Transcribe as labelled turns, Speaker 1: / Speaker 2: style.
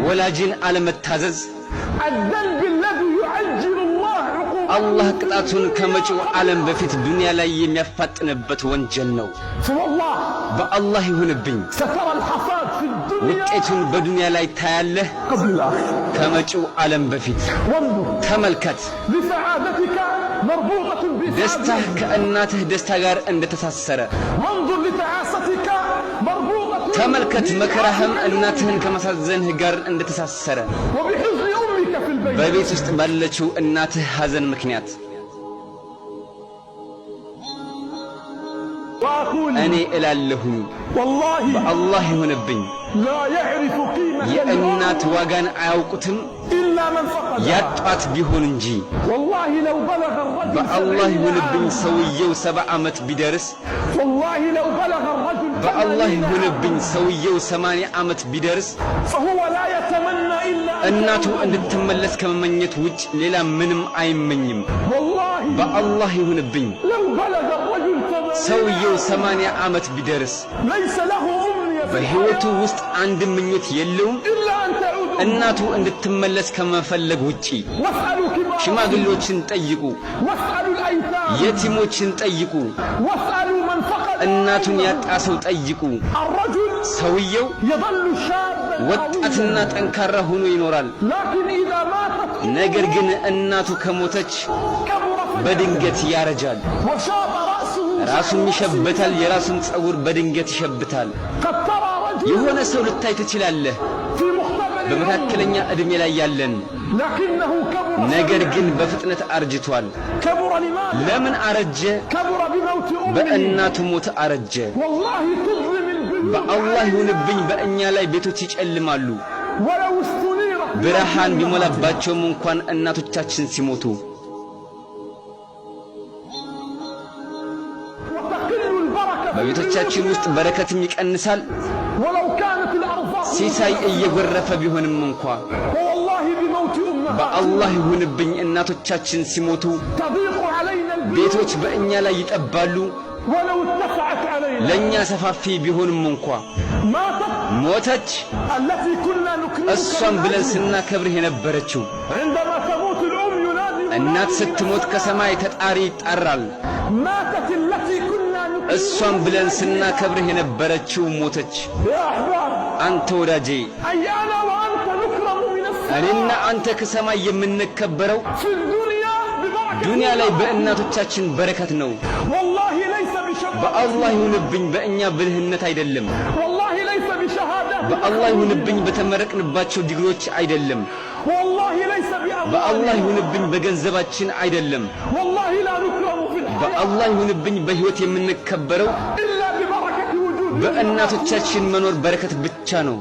Speaker 1: ወላጅን አለመታዘዝ
Speaker 2: الذنب الذي يعجل الله عقوبته
Speaker 1: አላህ ቅጣቱን ከመጪው ዓለም በፊት ዱንያ ላይ የሚያፋጥንበት ወንጀል ነው
Speaker 2: والله
Speaker 1: በአላህ ይሁንብኝ
Speaker 2: سترى الحصاد في الدنيا
Speaker 1: ውጤቱን በዱንያ ላይ ታያለህ
Speaker 2: قبل الآخرة
Speaker 1: ከመጪው ዓለም በፊት
Speaker 2: وانظر
Speaker 1: ተመልከት
Speaker 2: لسعادتك مربوطة
Speaker 1: ደስታ
Speaker 2: بسعادتك
Speaker 1: ከእናትህ ደስታ ጋር እንደተሳሰረ
Speaker 2: وانظر لتعاستك مربوطة
Speaker 1: ተመልከት መከራህም እናትህን ከማሳዘንህ ጋር እንደተሳሰረ
Speaker 2: وبحزن أمك في البيت
Speaker 1: በቤት ውስጥ ባለችው እናትህ ሐዘን ምክንያት
Speaker 2: وأقول
Speaker 1: እኔ እላለሁኝ
Speaker 2: والله
Speaker 1: በአላህ ይሁንብኝ
Speaker 2: لا يعرف قيمة
Speaker 1: የእናት ዋጋን አያውቁትም
Speaker 2: إلا من فقد
Speaker 1: ያጧት ቢሆን እንጂ
Speaker 2: والله لو بلغ الرجل
Speaker 1: በአላህ
Speaker 2: 70
Speaker 1: ይሁንብኝ
Speaker 2: عاما
Speaker 1: ሰውየው 70 ዓመት ቢደርስ
Speaker 2: والله لو بلغ الرجل
Speaker 1: በአላህ
Speaker 2: 80
Speaker 1: ይሁንብኝ
Speaker 2: عاما
Speaker 1: ሰውየው 80 ዓመት ቢደርስ
Speaker 2: فهو لا يتمنى إلا أن
Speaker 1: እናቱ
Speaker 2: تعود.
Speaker 1: እንድትመለስ ከመመኘት ውጭ ሌላ ምንም አይመኝም
Speaker 2: والله
Speaker 1: በአላህ ይሁንብኝ
Speaker 2: لو بلغ الرجل 80
Speaker 1: ሰውየው 80 ዓመት ቢደርስ
Speaker 2: ليس له أمنية في
Speaker 1: በህይወቱ
Speaker 2: الحياة
Speaker 1: ውስጥ አንድ ምኞት የለውም
Speaker 2: إلا أن تعود
Speaker 1: እናቱ እንድትመለስ ከመፈለግ ውጪ
Speaker 2: واسألوا كبار
Speaker 1: ሽማግሌዎችን ጠይቁ
Speaker 2: واسألوا الأيتام
Speaker 1: የቲሞችን ጠይቁ
Speaker 2: واسألوا من فقد
Speaker 1: እናቱን ያጣ ሰው ጠይቁ
Speaker 2: الرجل
Speaker 1: ሰውየው
Speaker 2: يظل شابا
Speaker 1: ወጣትና
Speaker 2: قويا
Speaker 1: ጠንካራ ሆኖ ይኖራል
Speaker 2: لكن إذا ماتت
Speaker 1: ነገር ግን እናቱ ከሞተች
Speaker 2: كبر
Speaker 1: በድንገት ያረጃል
Speaker 2: وشاب رأسه
Speaker 1: ራሱን ይሸብታል የራሱን ጸጉር በድንገት ይሸብታል
Speaker 2: قد ترى رجل
Speaker 1: የሆነ ሰው ልታይ ትችላለህ
Speaker 2: في مختبر العمر
Speaker 1: በመካከለኛ እድሜ ላይ ያለን
Speaker 2: لكنه كبر
Speaker 1: ነገር ግን በፍጥነት አርጅቷል
Speaker 2: كبر لماذا
Speaker 1: ለምን አረጀ
Speaker 2: كبر بموت أمه
Speaker 1: በእናቱ ሞት አረጀ
Speaker 2: والله تظلم البيوت
Speaker 1: በአላህ ይሁንብኝ በእኛ ላይ ቤቶች ይጨልማሉ
Speaker 2: ولو استنيرت
Speaker 1: ብርሃን ቢሞላባቸውም እንኳን እናቶቻችን ሲሞቱ
Speaker 2: وتقل البركة في
Speaker 1: በቤቶቻችን ውስጥ በረከትም ይቀንሳል
Speaker 2: ولو كانت الأرض
Speaker 1: ሲሳይ እየጎረፈ ቢሆንም እንኳን
Speaker 2: والله بموت أمها
Speaker 1: በአላህ ይሁንብኝ እናቶቻችን ሲሞቱ
Speaker 2: تضيق علينا البيوت
Speaker 1: ቤቶች በእኛ ላይ ይጠባሉ
Speaker 2: ولو اتسعت علينا
Speaker 1: ለኛ ሰፋፊ ቢሆንም እንኳን
Speaker 2: ماتت
Speaker 1: ሞተች
Speaker 2: التي كنا نكرمك
Speaker 1: እሷም
Speaker 2: من
Speaker 1: ብለን
Speaker 2: أجلها.
Speaker 1: ስናከብርህ የነበረችው
Speaker 2: عندما تموت الأم ينادي
Speaker 1: እናት
Speaker 2: منادي
Speaker 1: ስትሞት ከሰማይ ተጣሪ ይጣራል
Speaker 2: ماتت التي كنا نكرمك
Speaker 1: እሷም ብለን ስናከብርህ የነበረችው ሞተች
Speaker 2: يا أحباب
Speaker 1: አንተ ወዳጄ
Speaker 2: أي أنا وأنت نكرم من السماء
Speaker 1: እኔና አንተ ከሰማይ የምንከበረው
Speaker 2: في الدنيا ببركة
Speaker 1: ዱንያ ላይ በእናቶቻችን በረከት ነው
Speaker 2: والله ليس بشهادة
Speaker 1: በአላህ ይሁንብኝ በእኛ ብልህነት አይደለም
Speaker 2: والله ليس بشهادة
Speaker 1: በአላህ ይሁንብኝ በተመረቅንባቸው ዲግሪዎች አይደለም
Speaker 2: والله ليس
Speaker 1: በአላህ
Speaker 2: بأموالنا
Speaker 1: ይሁንብኝ በገንዘባችን አይደለም
Speaker 2: والله لا نكرم في الحياة
Speaker 1: በአላህ ይሁንብኝ በህይወት የምንከበረው
Speaker 2: إلا ببركة وجود
Speaker 1: በእናቶቻችን መኖር በረከት ብቻ ነው